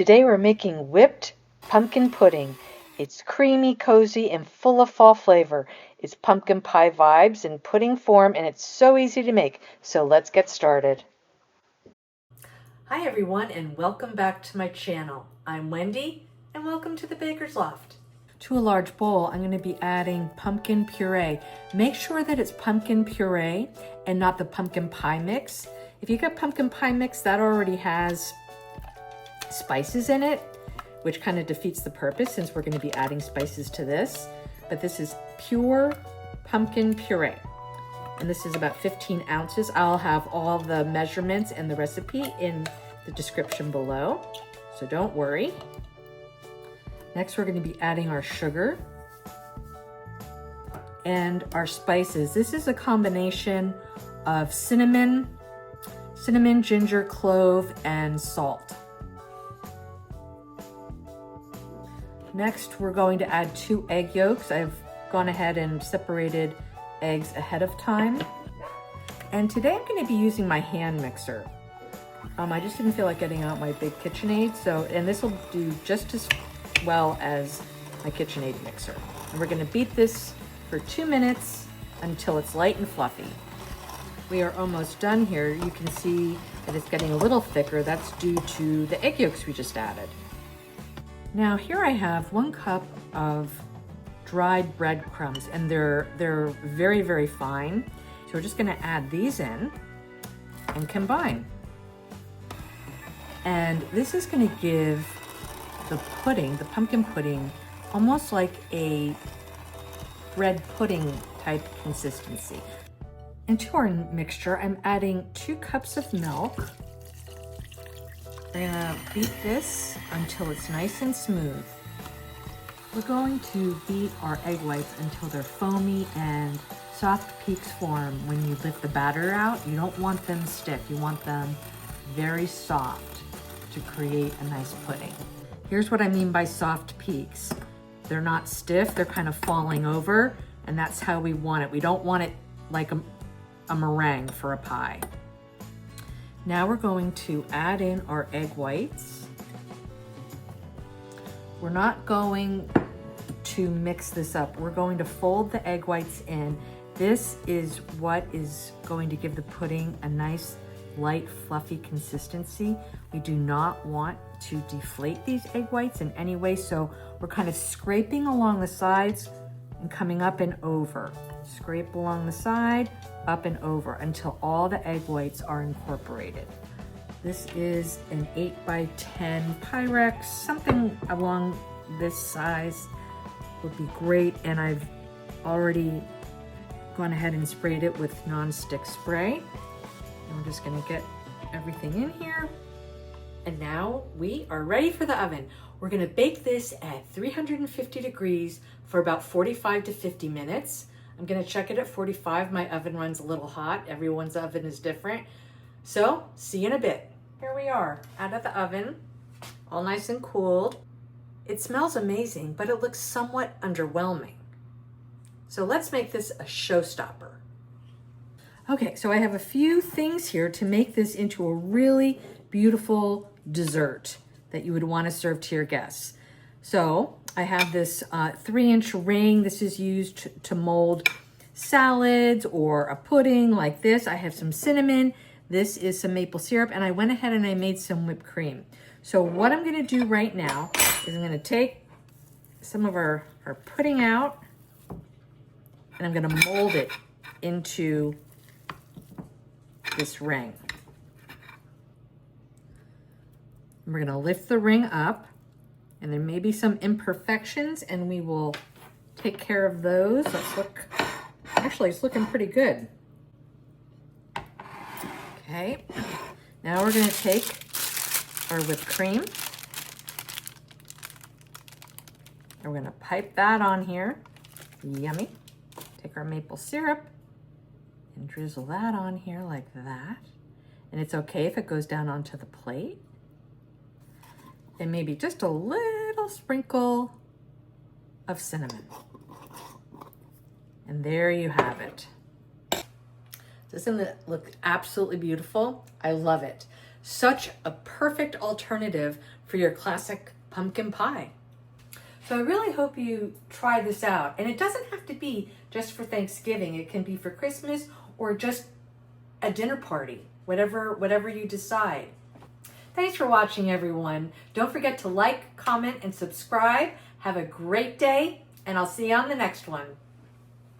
Today we're making whipped pumpkin pudding. It's creamy, cozy, and full of fall flavor. It's pumpkin pie vibes in pudding form, and it's so easy to make. So let's get started. Hi everyone, and welcome back to my channel. I'm Wendy, and welcome to the Baker's Loft. To a large bowl, I'm going to be adding pumpkin puree. Make sure that it's pumpkin puree and not the pumpkin pie mix. If you get pumpkin pie mix, that already has spices in it, which kind of defeats the purpose since we're going to be adding spices to this. But this is pure pumpkin puree. And this is about 15 ounces. I'll have all the measurements and the recipe in the description below, so don't worry. Next, we're going to be adding our sugar and our spices. This is a combination of cinnamon, ginger, clove, and salt. Next, we're going to add 2 egg yolks. I've gone ahead and separated eggs ahead of time. And today I'm going to be using my hand mixer. I just didn't feel like getting out my big KitchenAid, and this will do just as well as my KitchenAid mixer. And we're going to beat this for 2 minutes until it's light and fluffy. We are almost done here. You can see that it's getting a little thicker. That's due to the egg yolks we just added. Now here I have 1 cup of dried bread crumbs, and they're very, very fine. So we're just going to add these in and combine. And this is going to give the pudding, the pumpkin pudding, almost like a bread pudding type consistency. And to our mixture, I'm adding 2 cups of milk. I'm gonna beat this until it's nice and smooth. We're going to beat our egg whites until they're foamy and soft peaks form. When you lift the batter out, you don't want them stiff. You want them very soft to create a nice pudding. Here's what I mean by soft peaks. They're not stiff, they're kind of falling over, and that's how we want it. We don't want it like a meringue for a pie. Now we're going to add in our egg whites. We're not going to mix this up. We're going to fold the egg whites in. This is what is going to give the pudding a nice, light, fluffy consistency. We do not want to deflate these egg whites in any way, so we're kind of scraping along the sides and coming up and over. Scrape along the side, up and over until all the egg whites are incorporated. This is an 8x10 Pyrex, something along this size would be great, and I've already gone ahead and sprayed it with non-stick spray. And we're just gonna get everything in here. And now we are ready for the oven. We're gonna bake this at 350 degrees for about 45 to 50 minutes. I'm gonna check it at 45. My oven runs a little hot. Everyone's oven is different. So, see you in a bit. Here we are, out of the oven, all nice and cooled. It smells amazing, but it looks somewhat underwhelming. So let's make this a showstopper. Okay, so I have a few things here to make this into a really beautiful dessert that you would want to serve to your guests. So I have this 3-inch ring. This is used to mold salads or a pudding like this. I have some cinnamon. This is some maple syrup, and I went ahead and I made some whipped cream. So what I'm going to do right now is I'm going to take some of our pudding out, and I'm going to mold it into this ring. We're going to lift the ring up, and there may be some imperfections, and we will take care of those. Let's look. Actually, it's looking pretty good. Okay, now we're going to take our whipped cream, and we're going to pipe that on here. Yummy. Take our maple syrup and drizzle that on here like that. And it's okay if it goes down onto the plate. And maybe just a little sprinkle of cinnamon. And there you have it. Doesn't it look absolutely beautiful? I love it. Such a perfect alternative for your classic pumpkin pie. So I really hope you try this out. And it doesn't have to be just for Thanksgiving. It can be for Christmas or just a dinner party, whatever you decide. Thanks for watching, everyone. Don't forget to like, comment, and subscribe. Have a great day, and I'll see you on the next one.